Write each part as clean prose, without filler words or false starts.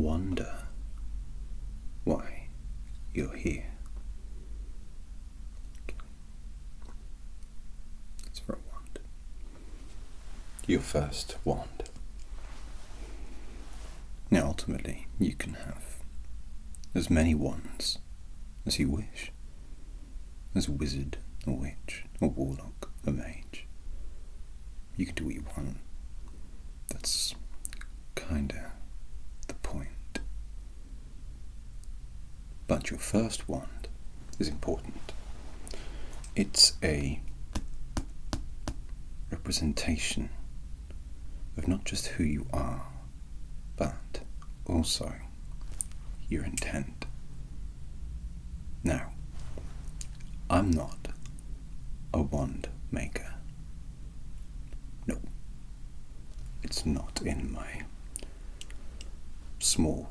wonder why you're here. It's for a wand. Your first wand. Now ultimately you can have as many wands as you wish. As a wizard, a witch, a warlock, a mage. You can do what you want. That's kinda the point. But your first wand is important. It's a representation of not just who you are, but also your intent. Now, I'm not a wand maker. No, it's not in my small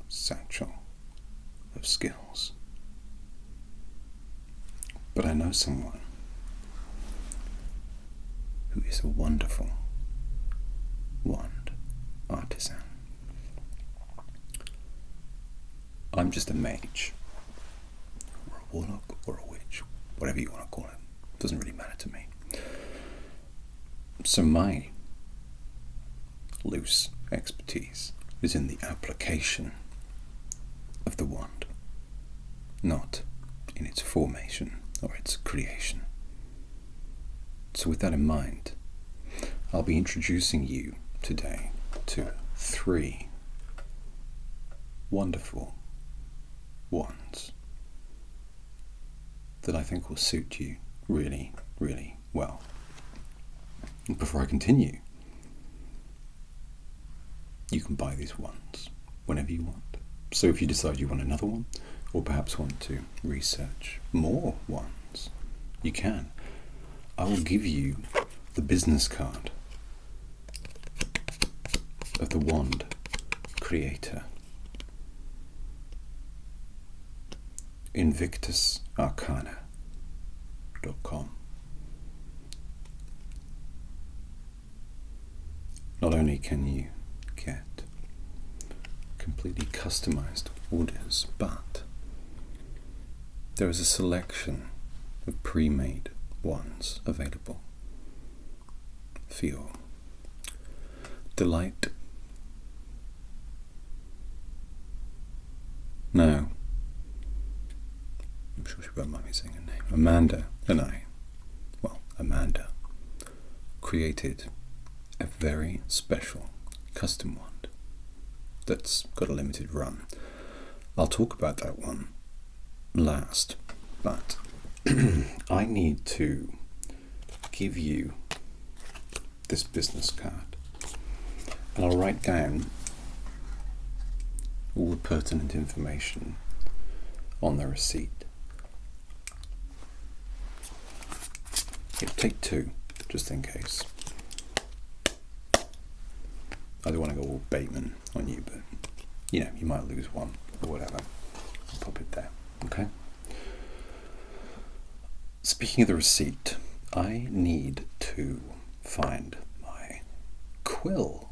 satchel of skills. But I know someone who is a wonderful wand artisan. I'm just a mage, or a warlock, or a witch, whatever you want to call it. Doesn't really matter to me. So my loose expertise is in the application of the wand, not in its formation or its creation. So with that in mind, I'll be introducing you today to 3 wonderful wands that I think will suit you really, really well. And before I continue, you can buy these wands whenever you want. So if you decide you want another one, or perhaps want to research more wands, you can. I will give you the business card of the wand creator, Invictus Arcana.com. Not only can you get completely customized orders, but there is a selection of pre-made ones available for your delight. Now, I'm sure she won't mind me saying her name. Amanda and I, Amanda created a very special custom wand that's got a limited run. I'll talk about that one last, but I need to give you this business card, and I'll write down all the pertinent information on the receipt. It'll take 2, just in case. I don't want to go all Bateman on you, but you might lose one or whatever. I'll pop it there, okay? Speaking of the receipt, I need to find my quill,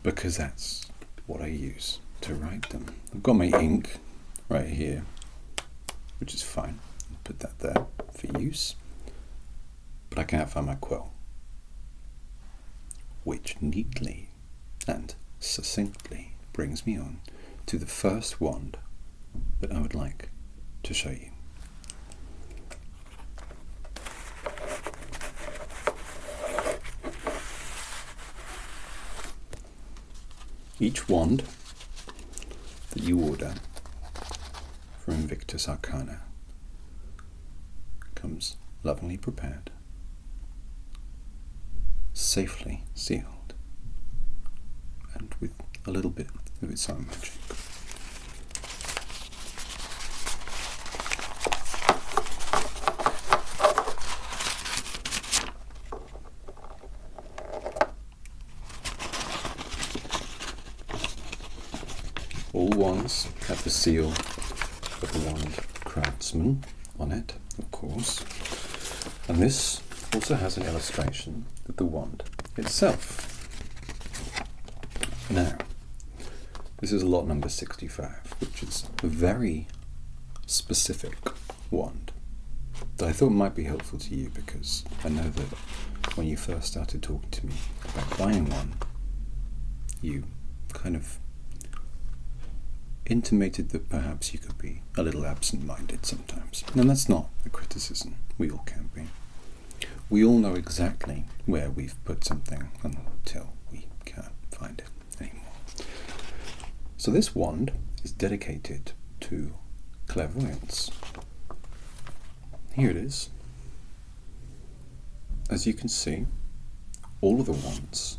because that's what I use to write them. I've got my ink right here, which is fine. I'll put that there for use. But I can't find my quill, which neatly and succinctly brings me on to the first wand that I would like to show you. Each wand that you order from Invictus Arcana comes lovingly prepared, safely sealed, and with a little bit of its own magic. All wands have the seal of the wand craftsman on it, of course, and this also has an illustration of the wand itself. Now, this is lot number 65, which is a very specific wand that I thought might be helpful to you, because I know that when you first started talking to me about buying one, you kind of intimated that perhaps you could be a little absent-minded sometimes. And that's not a criticism. We all can be. We all know exactly where we've put something until we can't find it anymore. So this wand is dedicated to clairvoyance. Here it is. As you can see, all of the wands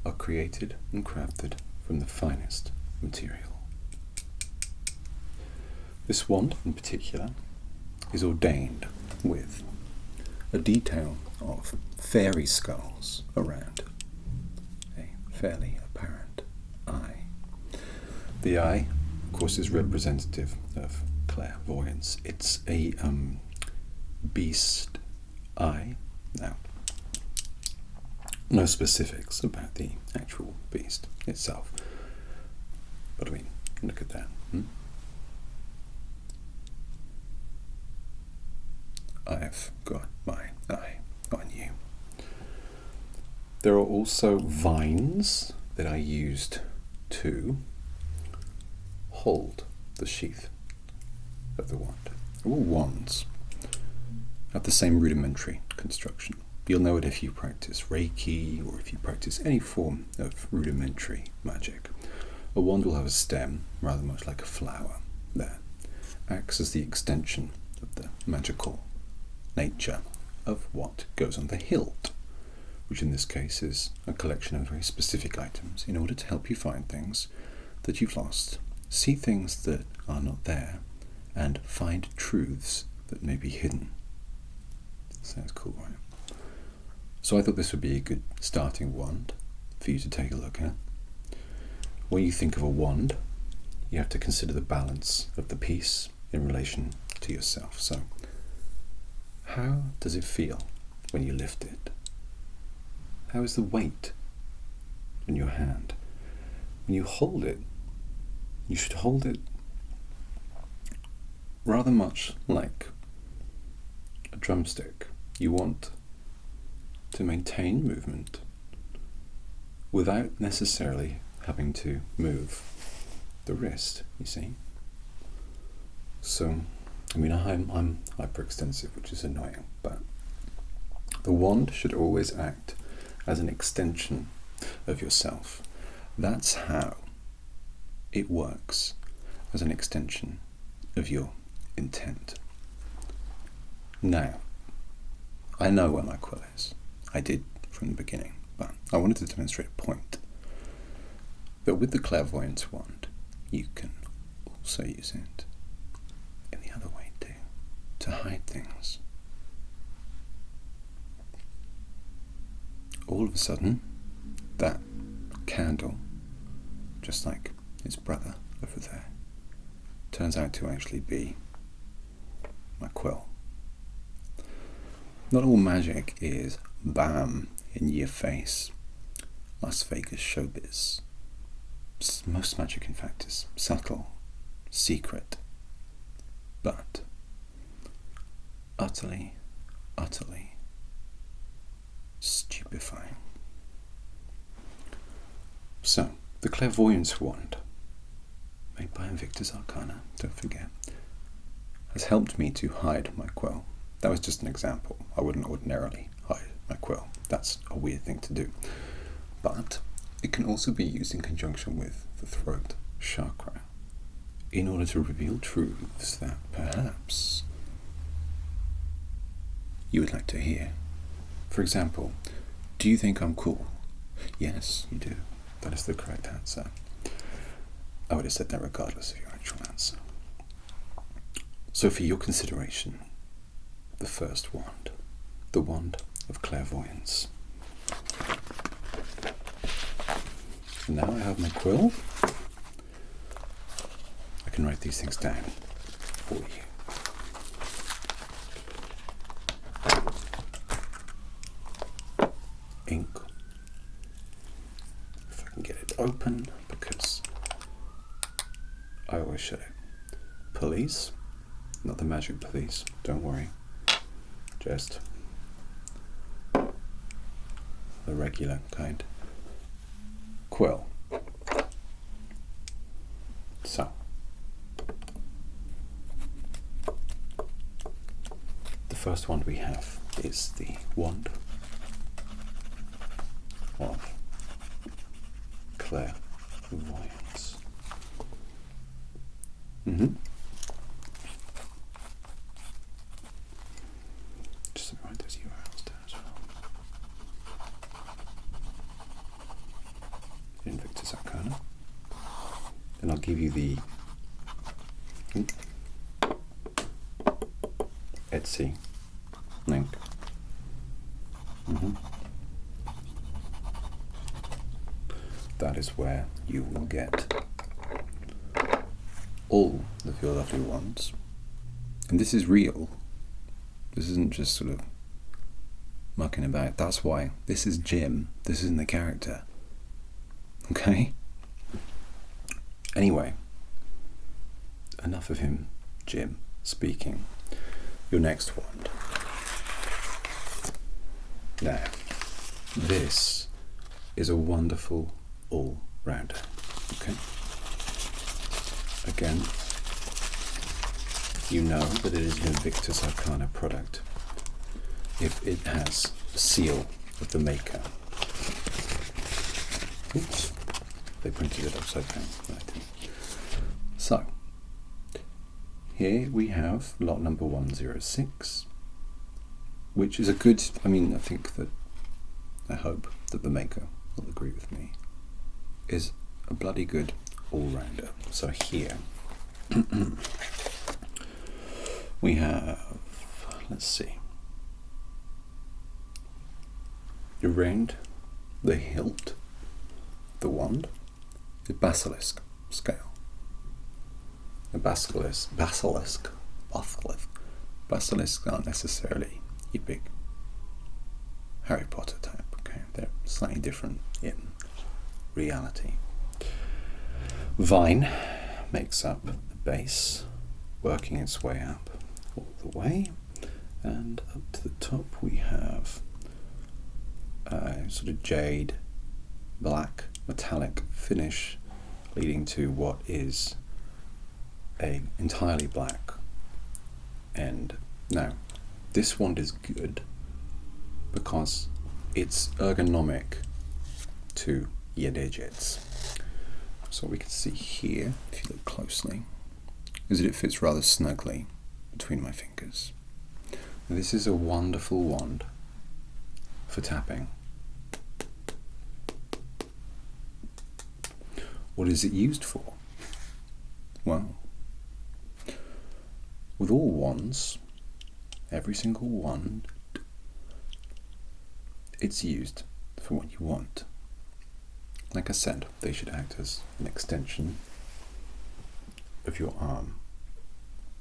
are created and crafted from the finest material. This wand in particular is ordained with a detail of fairy skulls around a fairly apparent eye. The eye, of course, is representative of clairvoyance. It's a beast eye. Now, no specifics about the actual beast itself, but I mean, look at that. I've got my eye on you. There are also vines that I used to hold the sheath of the wand. All wands have the same rudimentary construction. You'll know it if you practice Reiki or if you practice any form of rudimentary magic. A wand will have a stem, rather much like a flower, that acts as the extension of the magical nature of what goes on the hilt, which in this case is a collection of very specific items in order to help you find things that you've lost, see things that are not there, and find truths that may be hidden. Sounds cool, right? So I thought this would be a good starting wand for you to take a look at. When you think of a wand, you have to consider the balance of the piece in relation to yourself. So, how does it feel when you lift it? How is the weight in your hand? When you hold it, you should hold it rather much like a drumstick. You want to maintain movement without necessarily having to move the wrist, you see. So, I mean, I'm hyperextensive, which is annoying, but the wand should always act as an extension of yourself. That's how it works, as an extension of your intent. Now, I know where my quill is. I did from the beginning, but I wanted to demonstrate a point. That with the clairvoyance wand, you can also use it in the other way too, to hide things. All of a sudden, that candle, just like his brother over there, turns out to actually be my quill. Not all magic is bam in your face, Las Vegas showbiz. Most magic, in fact, is subtle, secret, but utterly, utterly stupefying. So, the clairvoyance wand, made by Invictus Arcana, don't forget, has helped me to hide my quill. That was just an example. I wouldn't ordinarily hide my quill. That's a weird thing to do. But it can also be used in conjunction with the throat chakra in order to reveal truths that perhaps you would like to hear. For example, do you think I'm cool? Yes, you do. That is the correct answer. I would have said that regardless of your actual answer. So for your consideration, the first wand, the wand of clairvoyance. And now I have my quill. I can write these things down for you. Ink I always say it. Police, not the magic police, don't worry. Just the regular kind. Quill. So, the first one we have is the wand of clairvoyance. Just write those URLs down as well. Invictus Arcana. Then I'll give you the Etsy link. That is where you will get all of your lovely ones. And this is real. This isn't just sort of mucking about. That's why this is Jim. This isn't the character. Okay? Anyway, enough of him, Jim, speaking. Your next wand. Now, this is a wonderful all-rounder. Okay? Again, you know that it is an Invictus Arcana product if it has the seal of the maker. Oops, they printed it upside down. Right. So, here we have lot number 106, which is a good, I hope that the maker will agree with me, is a bloody good all-rounder. So here we have, let's see, around the hilt, the wand, the basilisk scale. A basilisk aren't necessarily your big Harry Potter type, okay? They're slightly different in reality. Vine makes up the base, working its way up all the way, and up to the top we have a sort of jade black metallic finish leading to what is a entirely black end. Now, this wand is good because it's ergonomic to your digits. So what we can see here, if you look closely, is that it fits rather snugly between my fingers. Now, this is a wonderful wand for tapping. What is it used for? Well, with all wands, every single wand, it's used for what you want. Like I said, they should act as an extension of your arm,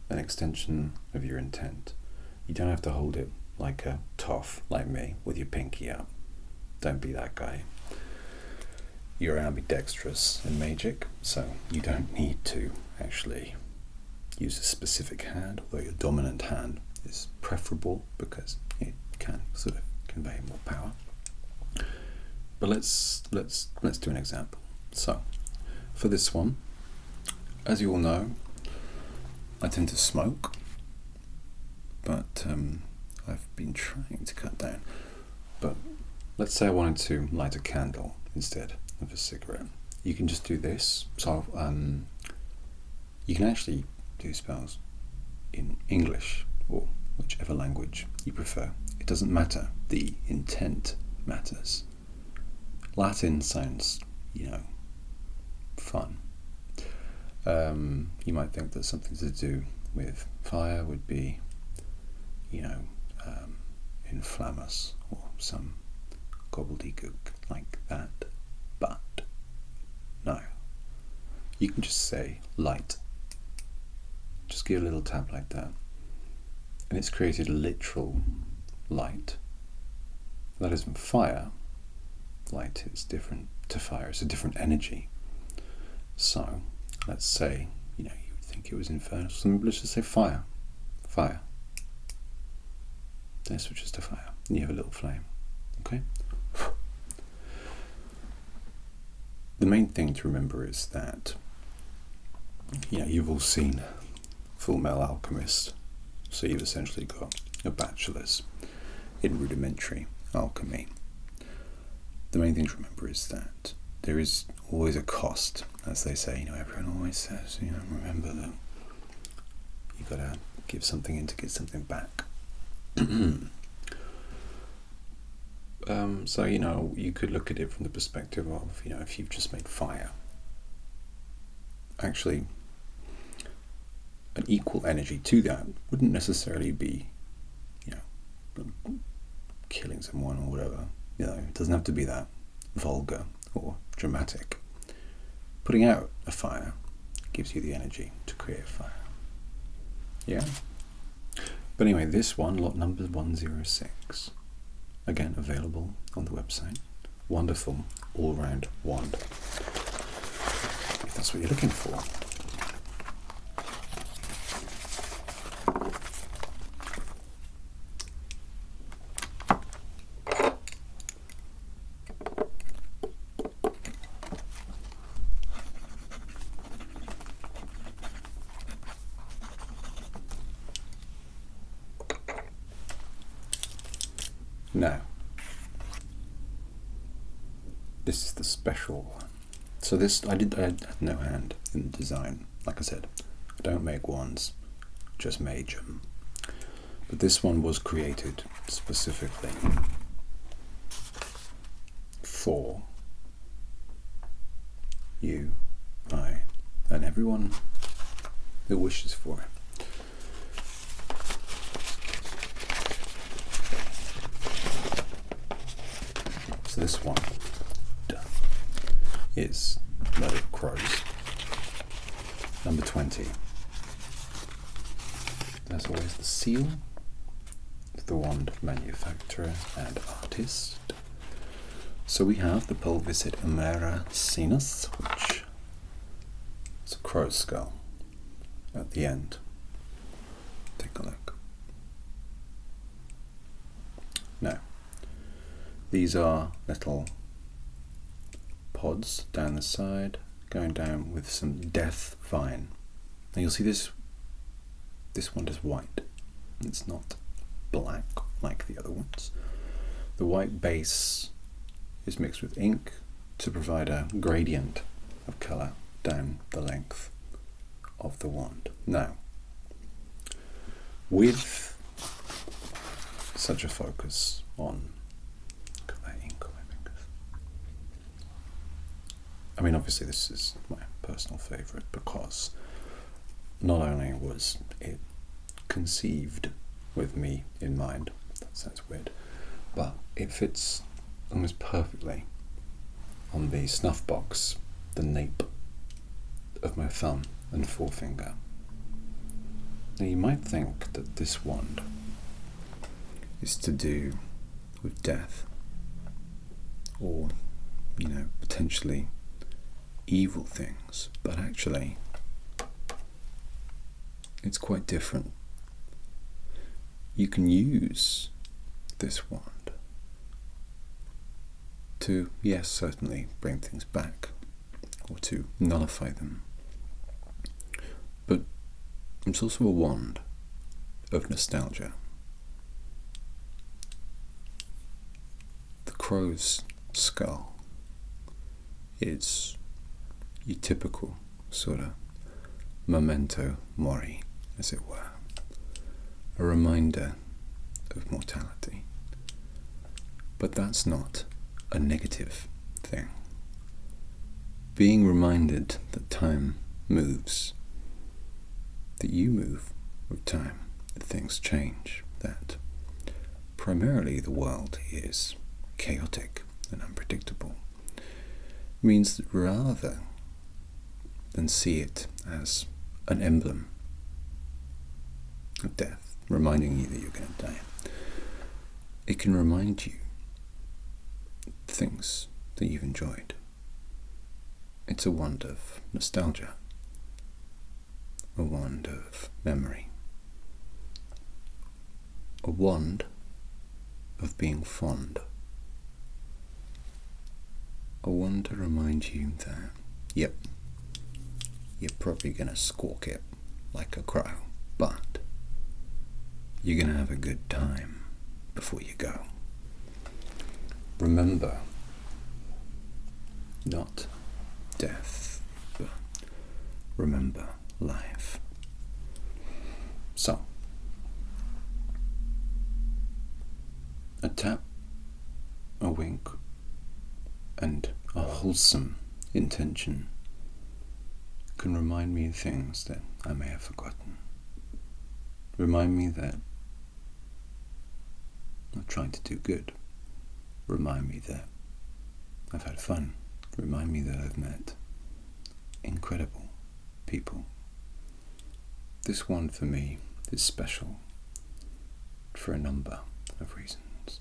an extension of your intent. You don't have to hold it like a toff, like me, with your pinky up. Don't be that guy. You're ambidextrous and magic, so you don't need to actually use a specific hand, although your dominant hand is preferable because it can sort of convey more power. But let's do an example. So, for this one, as you all know, I tend to smoke, but I've been trying to cut down. But let's say I wanted to light a candle instead of a cigarette. You can just do this. So you can actually do spells in English or whichever language you prefer. It doesn't matter. The intent matters. Latin sounds, fun. You might think that something to do with fire would be, inflamus or some gobbledygook like that. But no. You can just say light. Just give a little tap like that. And it's created a literal light. That isn't fire. Light is different to fire. It's a different energy. So, let's say, you think it was infernal. Something, let's just say fire. Fire. Then it switches to fire. And you have a little flame. Okay? The main thing to remember is that, you've all seen Full Metal Alchemist. So you've essentially got a bachelor's in rudimentary alchemy. The main thing to remember is that there is always a cost, as they say. Everyone always says, remember that you've got to give something in to get something back. So, you could look at it from the perspective of, if you've just made fire, actually, an equal energy to that wouldn't necessarily be, killing someone or whatever. It doesn't have to be that vulgar or dramatic. Putting out a fire gives you the energy to create a fire. Yeah? But anyway, this one, lot number 106, again, available on the website. Wonderful all-round wand, if that's what you're looking for. Now, this is the special one. So this, I had no hand in the design. Like I said, I don't make wands, just made them. But this one was created specifically for you, I, and everyone who wishes for it. So this one is Murder of Crows, number 20. As always, the seal of the wand manufacturer and artist. So we have the Pulviscid Amera Sinus, which is a crow's skull at the end. Take a look. Now, these are little pods down the side, going down with some death vine. Now you'll see this one is white. It's not black like the other ones. The white base is mixed with ink to provide a gradient of colour down the length of the wand. Now, with such a focus on obviously this is my personal favourite because not only was it conceived with me in mind, that sounds weird, but it fits almost perfectly on the snuff box, the nape of my thumb and forefinger. Now you might think that this wand is to do with death or, potentially evil things, but actually it's quite different. You can use this wand to, yes, certainly bring things back or to nullify them, but it's also a wand of nostalgia. The crow's skull is your typical sort of memento mori, as it were, a reminder of mortality. But that's not a negative thing. Being reminded that time moves, that you move with time, that things change, that primarily the world is chaotic and unpredictable, means that rather than see it as an emblem of death, reminding you that you're going to die, it can remind you things that you've enjoyed. It's a wand of nostalgia, a wand of memory, a wand of being fond, a wand to remind you that, yep, you're probably going to squawk it like a crow, but you're going to have a good time before you go. Remember, not death, but remember life. So, a tap, a wink, and a wholesome intention can remind me of things that I may have forgotten. Remind me that I'm trying to do good. Remind me that I've had fun. Remind me that I've met incredible people. This one for me is special for a number of reasons.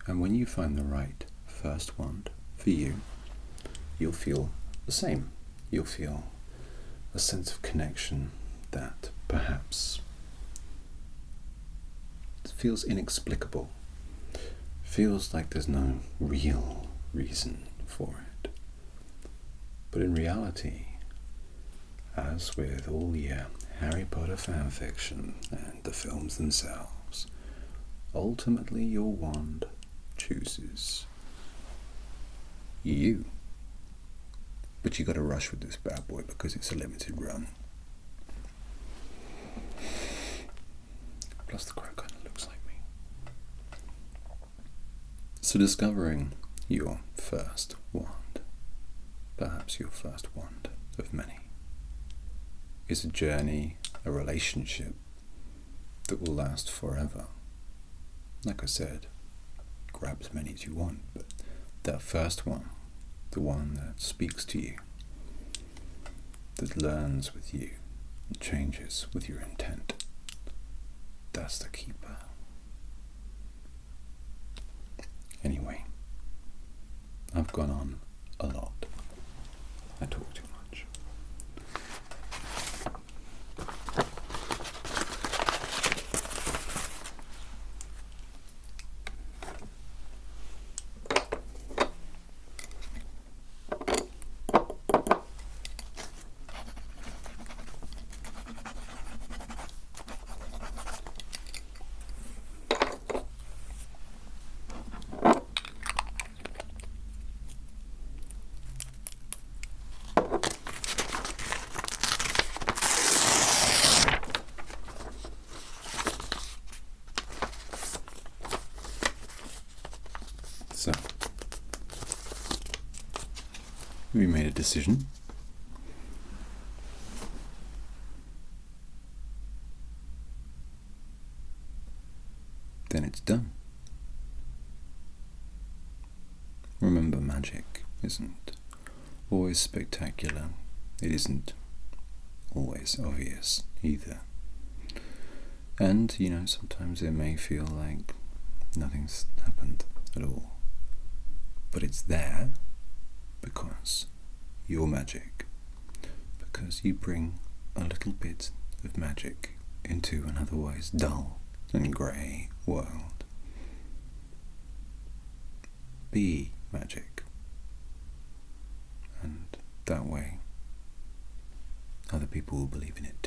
And when you find the right first wand for you, you'll feel the same. You'll feel a sense of connection that perhaps feels inexplicable, feels like there's no real reason for it. But in reality, as with all the Harry Potter fan fiction and the films themselves, ultimately your wand chooses you. But you got to rush with this bad boy because it's a limited run. Plus the crow kind of looks like me. So discovering your first wand, perhaps your first wand of many, is a journey, a relationship that will last forever. Like I said, grab as many as you want, but that first one, the one that speaks to you, that learns with you, and changes with your intent, that's the keeper. Anyway, I've gone on a lot. I talk too much. So, we made a decision. Then it's done. Remember, magic isn't always spectacular. It isn't always obvious either. And, sometimes it may feel like nothing's happened at all. But it's there because you're magic. Because you bring a little bit of magic into an otherwise dull and grey world. Be magic. And that way, other people will believe in it